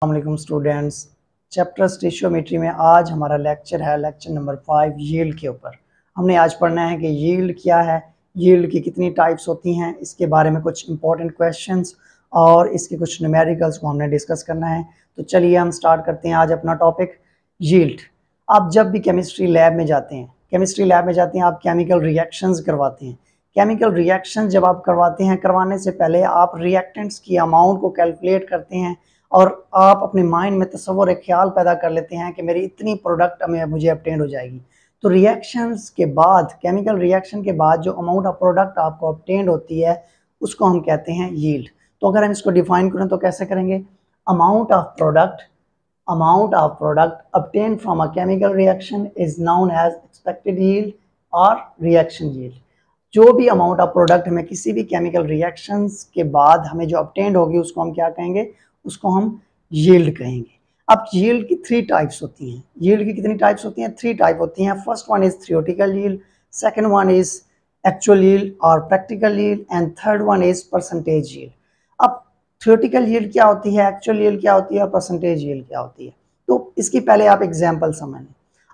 अस्सलाम students. Chapter stoichiometry में आज हमारा लेक्चर है लेक्चर नंबर 5 यील्ड के ऊपर। हमने आज पढ़ना है कि यील्ड क्या है, यील्ड की कितनी टाइप्स होती हैं, इसके बारे में कुछ इंपॉर्टेंट क्वेश्चंस और इसके कुछ न्यूमेरिकल्स को हमने डिस्कस करना है। तो चलिए हम स्टार्ट करते हैं आज अपना टॉपिक यील्ड। आप जब भी केमिस्ट्री लैब में जाते हैं आप केमिकल रिएक्शंस करवाते हैं। केमिकल रिएक्शन जब आप करवाते हैं, करवाने से पहले आप रिएक्टेंट्स की अमाउंट को कैलकुलेट करते हैं और आप अपने माइंड में तस्वर एक ख्याल पैदा कर लेते हैं कि मेरी इतनी प्रोडक्ट मुझे अपटेंड हो जाएगी। तो रिएक्शंस के बाद, केमिकल रिएक्शन के बाद जो अमाउंट ऑफ प्रोडक्ट आपको अपटेंड होती है उसको हम कहते हैं यील्ड। तो अगर हम इसको डिफाइन करें तो कैसे करेंगे? Amount of product obtained from a chemical reaction is known as expected yield और रिएक्शन यील्ड। जो भी अमाउंट ऑफ प्रोडक्ट हमें किसी भी केमिकल रिएक्शंस के बाद हमें जो obtained होगी उसको हम क्या कहेंगे? उसको हम यील्ड कहेंगे। अब यील्ड की 3 टाइप्स होती हैं। यील्ड की कितनी टाइप्स होती हैं? 3 टाइप होती हैं। First one is theoretical yield, second one is actual yield और practical yield and third one is percentage yield. अब थ्योरेटिकल यील्ड क्या होती है, एक्चुअल यील्ड क्या होती है और परसेंटेज यील्ड क्या होती है? तो इसकी पहले आप एग्जाम्पल समझ लें।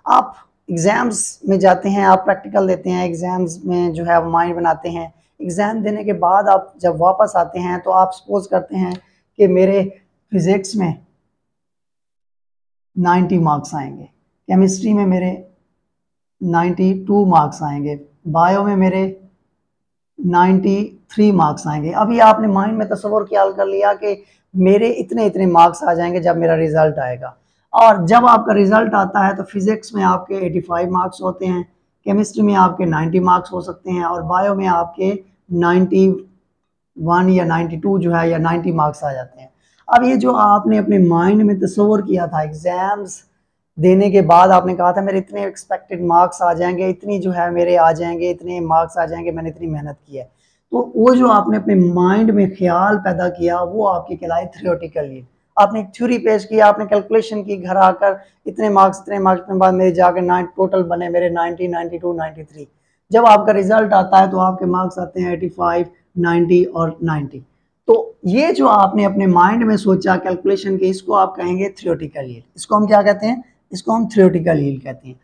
आप एग्जाम्स में जाते हैं, आप प्रैक्टिकल देते हैं, एग्जाम्स में जो है माइंड बनाते हैं। एग्जाम देने के बाद आप जब वापस आते हैं तो आप सपोज करते हैं कि मेरे फिजिक्स में 90 मार्क्स आएंगे, केमिस्ट्री में मेरे 92 मार्क्स आएंगे, बायो में मेरे 93 मार्क्स आएंगे। अभी आपने माइंड में तस्वर ख्याल कर लिया कि मेरे इतने इतने मार्क्स आ जाएंगे जब मेरा रिजल्ट आएगा। और जब आपका रिजल्ट आता है तो फिजिक्स में आपके 85 मार्क्स होते हैं, केमिस्ट्री में आपके 90 मार्क्स हो सकते हैं और बायो में आपके 91 या 92 जो है या 90 मार्क्स आ जाते हैं। अब ये जो आपने अपने माइंड में तस्वर किया था, एग्जाम्स देने के बाद आपने कहा था मेरे इतने एक्सपेक्टेड मार्क्स आ जाएंगे, इतनी जो है मेरे आ जाएंगे, इतने मार्क्स आ जाएंगे, मैंने इतनी मेहनत की है, तो वो जो आपने अपने माइंड में ख्याल पैदा किया वो आपकी कहलाई थ्योरेटिकल यील्ड। आपने एक थ्योरी पेश किया, आपने कैलकुलेशन की, घर आकर इतने मार्क्स के बाद मेरे जाकर टोटल बने मेरे 90, 92, 93। जब आपका रिजल्ट आता है तो आपके मार्क्स आते हैं 85, 90 और 90। तो ये जो आपने अपने माइंड में सोचा कैलकुलेशन के, इसको आप कहेंगे थ्योरेटिकल यील्ड। इसको हम क्या कहते हैं? इसको हम थ्योरेटिकल यील्ड कहते हैं।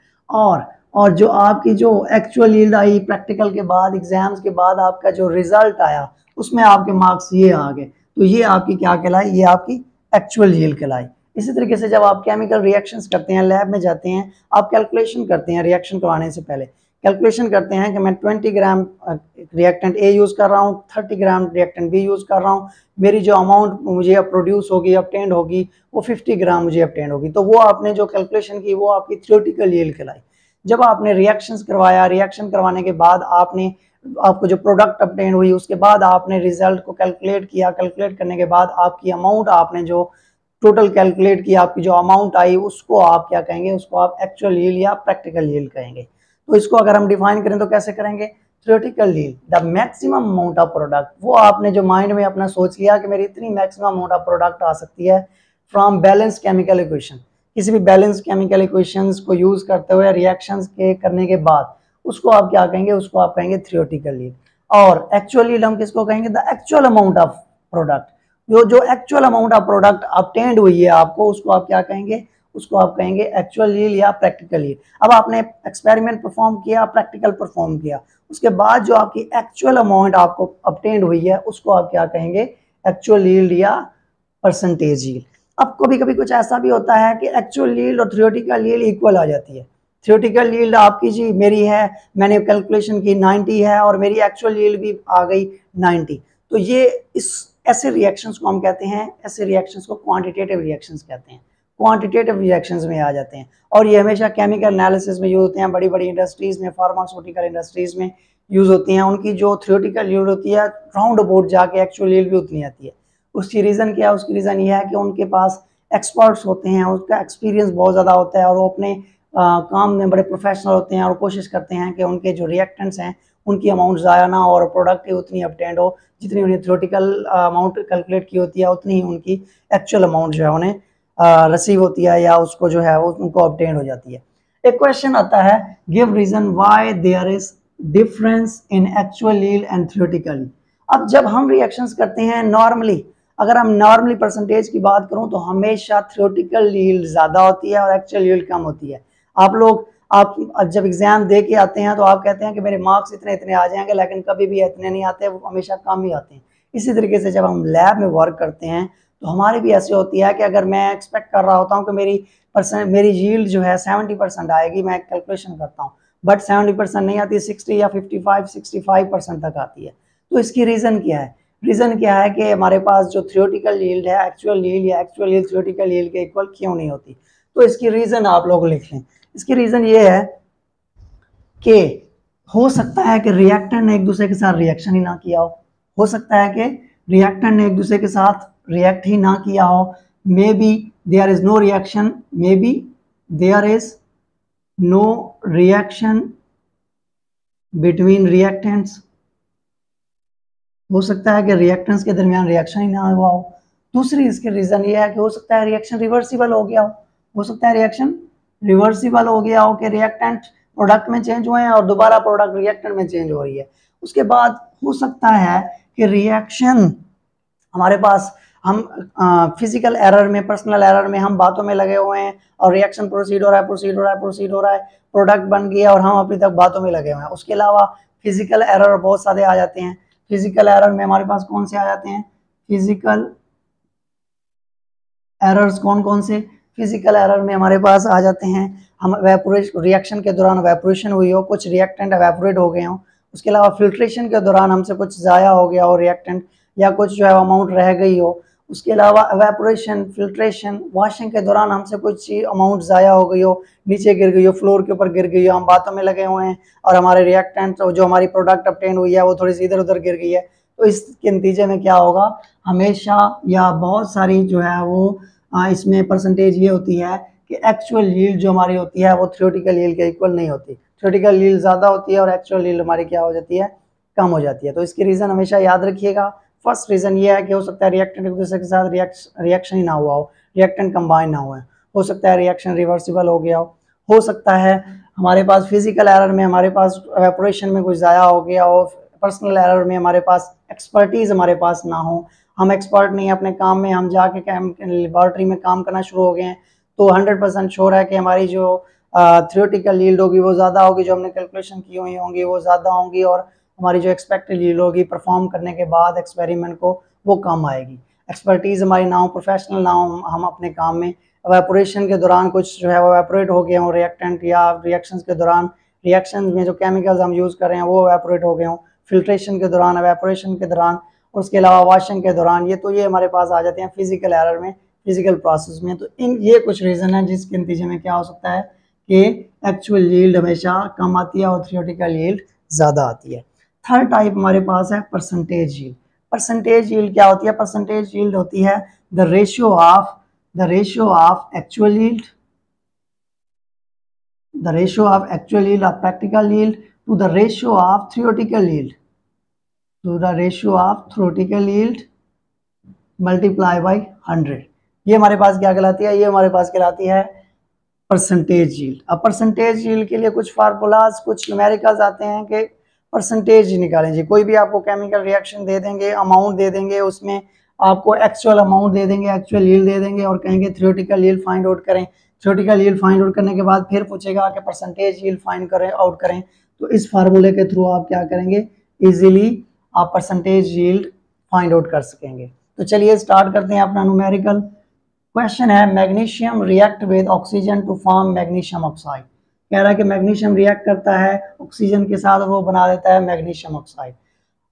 और जो आपकी जो एक्चुअल यील्ड आई प्रैक्टिकल के बाद, एग्जाम्स के बाद आपका जो रिजल्ट आया उसमें आपके मार्क्स ये आ गए, तो ये आपकी क्या कहलाई? ये आपकी एक्चुअल यील्ड कहलाई। इसी तरीके से जब आप केमिकल रिएक्शंस करते हैं, लैब में जाते हैं, आप कैलकुलेशन करते हैं रिएक्शन करवाने से पहले, कैलकुलेशन करते हैं कि मैं 20 ग्राम रिएक्टेंट ए यूज़ कर रहा हूँ, 30 ग्राम रिएक्टेंट बी यूज़ कर रहा हूँ, मेरी जो अमाउंट मुझे प्रोड्यूस होगी, अपटेंड होगी, वो 50 ग्राम मुझे अपटेंड होगी। तो वो आपने जो कैलकुलेशन की वो आपकी थ्योरेटिकल यील्ड कहलाई। जब आपने रिएक्शंस करवाया, रिएक्शन करवाने के बाद आपको जो प्रोडक्ट अपटेंड हुई, उसके बाद आपने रिजल्ट को कैलकुलेट किया, कैलकुलेट करने के बाद आपकी अमाउंट, आपने जो टोटल कैलकुलेट किया, आपकी जो अमाउंट आई उसको आप क्या कहेंगे? उसको आप एक्चुअल यील्ड या प्रैक्टिकल यील्ड कहेंगे। तो इसको अगर हम डिफाइन करें तो कैसे करेंगे? Theoretical yield, the maximum amount of product, वो आपने जो माइंड में अपना सोच लिया कि मेरी इतनी मैक्सिमम अमाउंट ऑफ प्रोडक्ट आ सकती है फ्रॉम बैलेंस केमिकल इक्वेशन, किसी भी बैलेंस केमिकल इक्वेशंस को यूज करते हुए रिएक्शंस के करने के बाद, उसको आप क्या कहेंगे? उसको आप कहेंगे थ्योरेटिकल यील्ड। और एक्चुअल यील्ड हम किसको कहेंगे? The actual amount of product, जो actual amount of product obtained हुई है आपको, उसको आप क्या कहेंगे? उसको आप कहेंगे एक्चुअल यील्ड या प्रैक्टिकल यील्ड। अब आपने एक्सपेरिमेंट परफॉर्म किया, प्रैक्टिकल परफॉर्म किया, उसके बाद जो आपकी एक्चुअल अमाउंट आपको अपटेंड हुई है उसको आप क्या कहेंगे? एक्चुअल यील्ड या परसेंटेज यील्ड। अब कभी कभी कुछ ऐसा भी होता है कि एक्चुअल यील्ड और थ्योरेटिकल यील्ड इक्वल आ जाती है। थ्योरेटिकल यील्ड आपकी जी मेरी है, मैंने कैलकुलेशन की 90 है और मेरी एक्चुअल यील्ड भी आ गई 90। तो ये ऐसे रिएक्शंस को हम कहते हैं, ऐसे रिएक्शंस को क्वांटिटेटिव रिएक्शंस कहते हैं, क्वांटिटेटिव रिएक्शंस में आ जाते हैं। और ये हमेशा केमिकल एनालिसिस में यूज होते हैं, बड़ी बड़ी इंडस्ट्रीज में, फार्मास्यूटिकल इंडस्ट्रीज में यूज होती हैं। उनकी जो थ्योरेटिकल यील्ड होती है राउंड अबाउट जाके एक्चुअल यील्ड भी उतनी आती है। उसकी रीज़न क्या है? उसकी रीज़न ये है कि उनके पास एक्सपर्ट्स होते हैं, उसका एक्सपीरियंस बहुत ज़्यादा होता है और वो अपने काम में बड़े प्रोफेशनल होते हैं और कोशिश करते हैं कि उनके जो रिएक्टेंट्स हैं उनकी अमाउंट ज़ाया ना हो और प्रोडक्ट उतनी अपटेंड हो, जितनी उन्हें थ्योरेटिकल अमाउंट कैलकुलेट की होती है उतनी ही उनकी एक्चुअल अमाउंट जो है उन्हें रिसीव होती है या उसको जो है वो उनको अपटेंड हो जाती है। एक क्वेश्चन आता है, give reason why there is difference in actual yield and theoretical. अब जब हम रिएक्शंस करते हैं नॉर्मली अगर हम नॉर्मली परसेंटेज की बात करूं तो हमेशा थ्योरेटिकल यील्ड ज़्यादा होती है और एक्चुअल यील्ड कम होती है। आप जब एग्जाम दे के आते हैं तो आप कहते हैं कि मेरे मार्क्स इतने इतने आ जाएंगे, लेकिन कभी भी इतने नहीं आते, वो हमेशा कम ही आते हैं। इसी तरीके से जब हम लैब में वर्क करते हैं तो हमारी भी ऐसी होती है कि अगर मैं एक्सपेक्ट कर रहा होता हूँ कि मेरी यील्ड जो है 70% आएगी, मैं कैलकुलेशन करता हूँ, बट 70% नहीं आती, 60 या 65% तक आती है। तो इसकी रीज़न क्या है? रीज़न क्या है कि हमारे पास जो थ्योरेटिकल यील्ड है एक्चुअल यील्ड या एक्चुअल यील्ड थ्योरेटिकल यील्ड के इक्वल क्यों नहीं होती? तो इसकी रीज़न आप लोग लिख लें। इसकी रीज़न ये है कि हो सकता है कि रिएक्टेंट ने एक दूसरे के साथ रिएक्शन ही ना किया हो सकता है कि रिएक्टेंट ने एक दूसरे के साथ रिएक्ट ही ना किया हो, maybe there is no reaction, maybe there is no reaction between reactants, हो सकता है कि रिएक्टेंट्स के दरमियान रिएक्शन ही ना हुआ हो। दूसरी इसके रीज़न ये है कि हो सकता है रिएक्शन रिवर्सिबल हो गया हो सकता है रिएक्शन रिवर्सिबल हो गया हो कि रिएक्टेंट प्रोडक्ट में चेंज हुए हैं और दोबारा प्रोडक्ट रिएक्टेंट में चेंज हो रही है। उसके बाद हो सकता है कि रिएक्शन हमारे पास हम फिजिकल एरर में, पर्सनल एरर में हम बातों में लगे हुए हैं और रिएक्शन प्रोसीड हो रहा है, प्रोडक्ट बन गया और हम अभी तक बातों में लगे हुए हैं। उसके अलावा फिजिकल एरर बहुत सारे आ जाते हैं। फिजिकल एरर में हमारे पास कौन से आ जाते हैं? फिजिकल एरर्स कौन कौन से? फिजिकल एरर में हमारे पास आ जाते हैं, हम रिएक्शन के दौरान वेपोरेशन हुई हो, कुछ रिएक्टेंट वेपोरेट हो गए हों। उसके अलावा फिल्ट्रेशन के दौरान हमसे कुछ ज़ाया हो गया हो रिएक्टेंट, या कुछ जो है अमाउंट रह गई हो। उसके अलावा वेपोरेशन, फिल्ट्रेशन, वॉशिंग के दौरान हमसे कुछ अमाउंट ज़ाया हो गई हो, नीचे गिर गई हो, फ्लोर के ऊपर गिर गई हो, हम बातों में लगे हुए हैं और हमारे रिएक्टेंट जो हमारी प्रोडक्ट ऑब्टेन हुई है वो थोड़ी सी इधर उधर गिर गई है। तो इसके नतीजे में क्या होगा? हमेशा या बहुत सारी जो है वो इसमें परसेंटेज ये होती है कि एक्चुअल यील्ड जो हमारी होती है वो थ्योरेटिकल यील्ड के इक्वल नहीं होती। थ्योरेटिकल यील्ड ज़्यादा होती है और एक्चुअल यील्ड हमारी क्या हो जाती है? कम हो जाती है। तो इसकी रीज़न हमेशा याद रखिएगा। फर्स्ट रीज़न ये है कि हो सकता है रिएक्टेंट एक दूसरे के साथ रिएक्शन ही ना हुआ हो, रिएक्टेंट कंबाइन ना हुआ हो सकता है रिएक्शन रिवर्सिबल हो गया हो सकता है हमारे पास फिजिकल एरर में हमारे पास एवेपोरेशन में कुछ ज़ाया हो गया हो, पर्सनल एरर में हमारे पास एक्सपर्टीज़ हमारे पास ना हो, हम एक्सपर्ट नहीं है अपने काम में, हम जाके लेबॉर्ट्री में काम करना शुरू हो गए हैं, तो 100% श्योर है कि हमारी जो थ्योरेटिकल यील्ड होगी वो ज़्यादा होगी, जो हमने कैलकुलेशन की हुई होंगी वो ज़्यादा होंगी, और हमारी जो एक्सपेक्टेड यील्ड होगी परफॉर्म करने के बाद एक्सपेरिमेंट को वो कम आएगी। एक्सपर्टीज़ हमारी ना हो, प्रोफेशनल ना हो हम अपने काम में, एवेपोरेशन के दौरान कुछ जो है वो एवेपोरेट हो गए हों रिएक्टेंट, या रिएक्शंस के दौरान रिएक्शन में जो केमिकल्स हम यूज़ कर रहे हैं वो एवेपोरेट हो गए हों, फिल्ट्रेशन के दौरान, एवेपोरेशन के दौरान, उसके अलावा वॉशिंग के दौरान, ये हमारे पास आ जाते हैं फिजिकल एरर में, फिजिकल प्रोसेस में। तो ये कुछ रीज़न है जिसके नतीजे में क्या हो सकता है कि एक्चुअल यील्ड हमेशा कम आती है और थ्योरेटिकल यील्ड ज़्यादा आती है। थर्ड टाइप हमारे पास है परसेंटेज यील्ड। परसेंटेज यील्ड क्या होती है? परसेंटेज यील्ड होती है the ratio of actual yield, the ratio of actual yield of practical yield to the ratio of theoretical yield, multiply by 100। ये हमारे पास क्या कहलाती है? ये हमारे पास कहलाती है परसेंटेज यील्ड। अब परसेंटेज यील्ड के लिए कुछ फार्मूलाज, कुछ न्यूमेरिकल्स आते हैं कि परसेंटेज निकालें जी। कोई भी आपको केमिकल रिएक्शन दे देंगे, अमाउंट दे देंगे, उसमें आपको एक्चुअल अमाउंट दे देंगे, एक्चुअल यील्ड दे देंगे और कहेंगे थ्योरेटिकल यील्ड फाइंड आउट करें। थ्योरेटिकल यील्ड फाइंड आउट करने के बाद फिर पूछेगा कि परसेंटेज यील्ड फाइंड आउट करें। तो इस फार्मूले के थ्रू आप क्या करेंगे? इजीली आप परसेंटेज यील्ड फाइंड आउट कर सकेंगे। तो चलिए स्टार्ट करते हैं अपना न्यूमेरिकल। क्वेश्चन है magnesium react with oxygen to form magnesium oxide. कह रहा है कि मैग्नीशियम रिएक्ट करता है ऑक्सीजन के साथ, वो बना देता है मैग्नीशियम ऑक्साइड।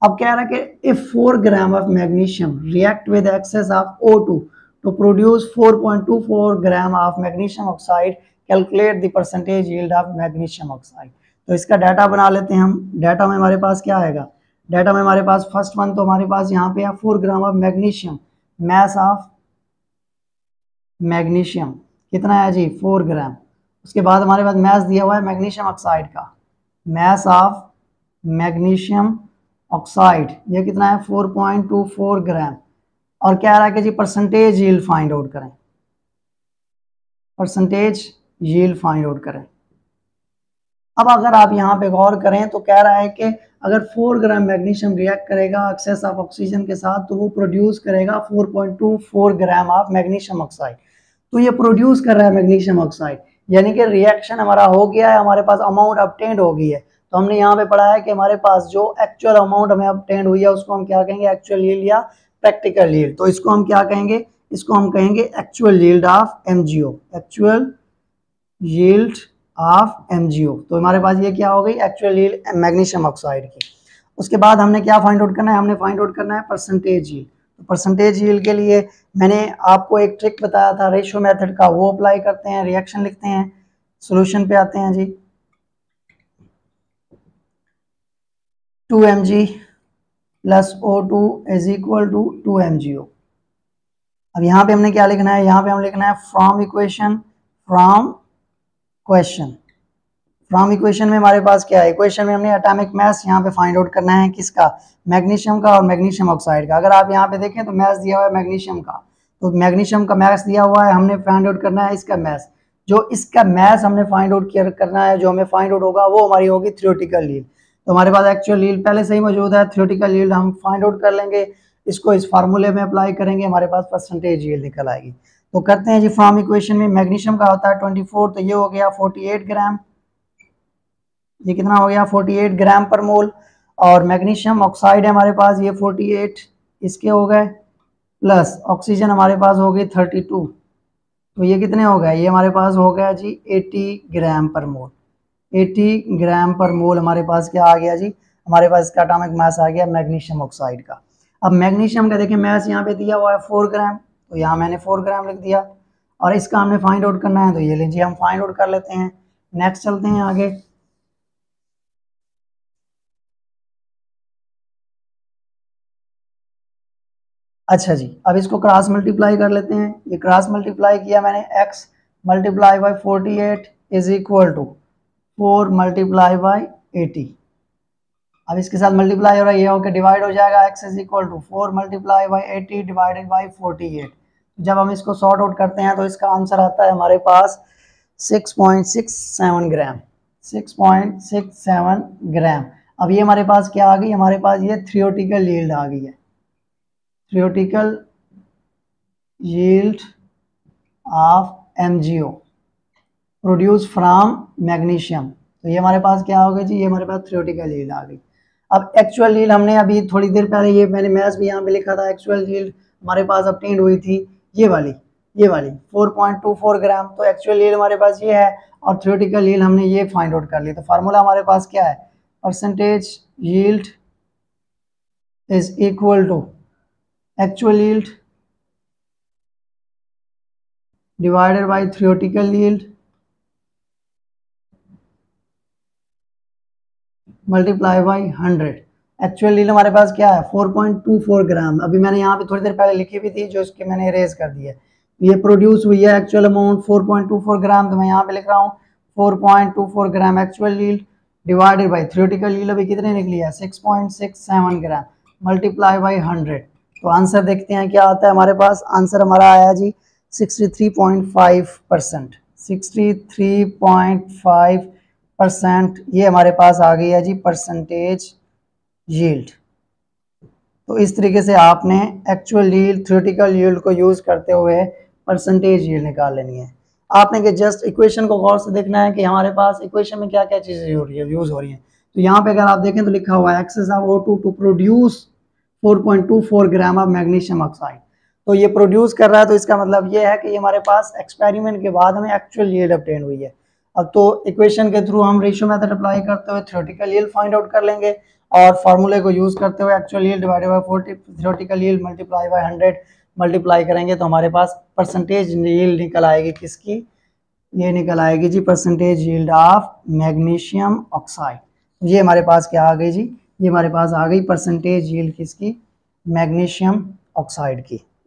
अब कह रहा है कि if 4 gram of magnesium react with excess of O2 to produce 4.24 gram of magnesium oxide, calculate the percentage yield of magnesium oxide. तो इसका डाटा बना लेते हैं हम। डाटा में हमारे पास क्या आएगा? डाटा में हमारे पास फर्स्ट वन तो हमारे पास यहाँ पे है 4 gram of magnesium, mass of magnesium कितना है जी? 4 ग्राम। उसके बाद हमारे पास मैस दिया हुआ है मैग्नीशियम ऑक्साइड का, मैस ऑफ मैग्नीशियम ऑक्साइड ये कितना है? 4.24 ग्राम। और क्या रहा है कि जी परसेंटेज यील्ड फाइंड आउट करें, परसेंटेज यील्ड फाइंड आउट करें। अब अगर आप यहाँ पे गौर करें तो कह रहा है कि अगर 4 ग्राम मैग्नीशियम रिएक्ट करेगा एक्सेस ऑफ ऑक्सीजन के साथ तो वो प्रोड्यूस करेगा 4.24 ग्राम ऑफ मैग्नीशियम ऑक्साइड। तो ये प्रोड्यूस कर रहा है मैग्नीशियम ऑक्साइड, यानी कि रिएक्शन हमारा हो गया है, हमारे पास अमाउंट ऑब्टेन्ड हो गई है। तो हमने यहाँ पे पढ़ा है कि हमारे पास जो एक्चुअल अमाउंट हमें ऑब्टेन्ड हुई है उसको हम क्या कहेंगे, एक्चुअल यील्ड या प्रैक्टिकल यील्ड। तो इसको हम क्या कहेंगे, इसको हम कहेंगे actual yield of MgO, actual yield of MgO. तो हमारे पास ये क्या हो गई, एक्चुअल यील्ड मैग्नीशियम ऑक्साइड की। उसके बाद हमने क्या फाइंड आउट करना है, हमने फाइंड आउट करना है परसेंटेज यील्ड। तो परसेंटेज यील्ड के लिए मैंने आपको एक ट्रिक बताया था रेशियो मेथड का, वो अप्लाई करते हैं, रिएक्शन लिखते हैं, सॉल्यूशन पे आते हैं जी। 2 mg plus O2 is equal to 2 MgO। अब यहाँ पे हमने क्या लिखना है, यहाँ पे हम लिखना है from equation, from question. From equation में हमारे पास क्या है, इक्वेशन में हमने एटॉमिक मास यहाँ पे फाइंड आउट करना है, किसका, मैग्नीशियम का और मैग्नीशियम ऑक्साइड का। अगर आप यहाँ पे देखें तो मास दिया हुआ है मैग्नीशियम का, तो मैग्नीशियम का मास दिया हुआ है, हमने फाइंड आउट करना है इसका मास। जो इसका मास हमने फाइंड आउट करना है, जो हमें फाइंड आउट होगा वो हमारी होगी थ्योरेटिकल यील्ड। तो हमारे पास एक्चुअल यील्ड पहले से ही मौजूद है, थ्योरेटिकल यील्ड हम फाइंड आउट कर लेंगे, इसको इस फार्मूले में अप्लाई करेंगे, हमारे पास परसेंटेज यील्ड निकल आएगी। तो करते हैं जी, फ्रॉम इक्वेशन में मैग्नीशियम का होता है 24, तो ये हो गया 48 ग्राम, ये कितना हो गया 48 ग्राम पर मोल। और मैग्नीशियम ऑक्साइड है हमारे पास, ये 48 इसके हो गए, प्लस ऑक्सीजन हमारे पास हो गई 32, तो ये कितने हो गए, ये हमारे पास हो गया जी 80 ग्राम पर मोल। 80 ग्राम पर मोल हमारे पास क्या आ गया जी, हमारे पास इसका एटॉमिक मास आ गया मैग्नीशियम ऑक्साइड का। अब मैग्नीशियम का देखिए मास यहाँ पे दिया हुआ है 4 ग्राम, तो यहाँ मैंने 4 ग्राम लिख दिया, और इसका हमने फाइंड आउट करना है, तो ये लीजिए हम फाइंड आउट कर लेते हैं। नेक्स्ट चलते हैं आगे। अच्छा जी, अब इसको क्रॉस मल्टीप्लाई कर लेते हैं। ये क्रॉस मल्टीप्लाई किया मैंने, x multiply by 48 is equal to 4 multiply by 80। अब इसके साथ मल्टीप्लाई हो रहा है, ये होकर डिवाइड हो जाएगा, x is equal to 4 multiply by 80 divided by 48। जब हम इसको सॉर्ट आउट करते हैं तो इसका आंसर आता है हमारे पास 6.67 ग्राम, 6.67 ग्राम। अब ये हमारे पास क्या आ गई, हमारे पास ये थ्योरेटिकल यील्ड आ गई है, theoretical yield of MgO produce from magnesium. तो ये हमारे पास क्या हो गया जी, ये हमारे पास थ्योरेटिकल यील्ड आ गई। अब एक्चुअल यील्ड हमने अभी थोड़ी देर पहले, ये मैंने मैथ्स भी यहाँ पे लिखा था, एक्चुअल यील्ड हमारे पास ऑब्टेन्ड हुई थी ये वाली 4.24 ग्राम। तो एक्चुअल यील्ड हमारे पास ये है, और थ्योरेटिकल यील्ड हमने ये फाइंड आउट कर ली। तो फार्मूला हमारे पास क्या है, percentage yield is equal to actual yield divided by theoretical yield multiply by 100। Actual yield हमारे पास क्या है 4.24 ग्राम, अभी मैंने यहाँ पे थोड़ी देर पहले लिखी भी थी, जो इसके मैंने इरेज कर दी है। ये प्रोड्यूस हुई है एक्चुअल अमाउंट 4.24 ग्राम, तो मैं यहाँ पे लिख रहा हूँ 4.24 gram actual yield divided by theoretical yield अभी कितने निकली है 6.67 ग्राम मल्टीप्लाई बाय 100। तो आंसर देखते हैं क्या आता है हमारे पास, आंसर हमारा आया जी 63.5%, 63.5%। ये हमारे पास आ गई है जी परसेंटेज यील्ड। तो इस तरीके से आपने एक्चुअल यील्ड थ्योरेटिकल यील्ड को यूज करते हुए परसेंटेज यील्ड निकाल लेनी है। आपने कि जस्ट इक्वेशन को गौर से देखना है कि हमारे पास इक्वेशन में क्या क्या चीजें यूज हो रही है। तो यहाँ पे अगर आप देखें तो लिखा हुआ है excess of O2 to produce 4.24 gram of magnesium oxide. तो ये प्रोड्यूस कर रहा है, तो इसका मतलब ये है कि ये हमारे पास एक्सपेरिमेंट के बाद हमें एक्चुअल यील्ड ऑब्टेन हुई है। अब तो इक्वेशन के थ्रू हम रेशियो मेथड अप्लाई करते हुए थ्योरेटिकल यील्ड फाइंड आउट कर लेंगे, और फार्मूले को यूज करते हुए actual yield divided bye 40 theoretical yield multiply by 100 multiply करेंगे, तो हमारे पास परसेंटेज यील्ड निकल आएगी किसकी, ये निकल आएगी जी percentage yield of magnesium oxide. ये हमारे पास क्या आ गई जी, ये हमारे पास आ गई परसेंटेज यील्ड किसकी, मैग्नीशियम ऑक्साइड की।